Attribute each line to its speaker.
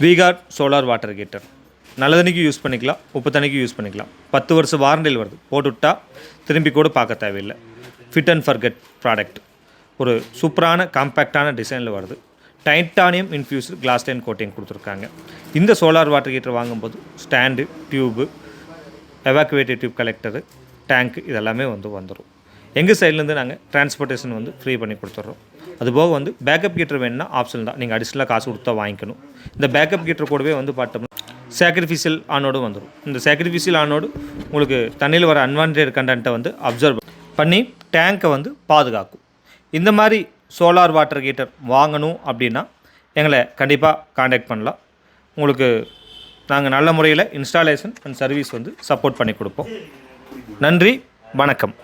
Speaker 1: வீகார்ட் solar water heater நல்ல தண்ணிக்கு use பண்ணிக்கலாம், உப்பு தண்ணிக்கு யூஸ் பண்ணிக்கலாம். 10 வருஷம் வாரண்டியில் வருது. போட்டுவிட்டா திரும்பி கூட பார்க்க தேவையில்லை. Fit and forget product. ஒரு சூப்பரான காம்பேக்டான டிசைனில் வருது. Titanium infused glass line coating கொடுத்துருக்காங்க. இந்த சோலார் வாட்டர் ஹீட்டர் வாங்கும்போது stand, tube, evacuated tube collector, tank இதெல்லாமே வந்துடும். எங்கள் சைட்லேருந்து நாங்கள் டிரான்ஸ்போர்ட்டேஷன் ஃப்ரீ பண்ணி கொடுத்துட்றோம். அதுபோக பேக்கப் ஹீட்டர் வேணுன்னா ஆப்ஷன் தான், நீங்கள் அடிஷ்னலாக காசு கொடுத்தா வாங்கிக்கணும். இந்த பேக்கப் ஹீட்டர் கூடவே பார்த்தோம்னா சாக்ரிஃபிஷியல் ஆனோடு வந்துடும். இந்த சாக்ரிஃபிஷியல் ஆனோடு உங்களுக்கு தண்ணியில் வர அன்வான்டட் கண்டென்ட்டை அப்சர்வ் பண்ணி டேங்கை பாதுகாக்கும். இந்த மாதிரி சோலார் வாட்டர் ஹீட்டர் வாங்கணும் அப்படின்னா எங்களை கண்டிப்பாக காண்டாக்ட் பண்ணலாம். உங்களுக்கு நாங்கள் நல்ல முறையில் இன்ஸ்டாலேஷன் அண்ட் சர்வீஸ் சப்போர்ட் பண்ணி கொடுப்போம். நன்றி, வணக்கம்.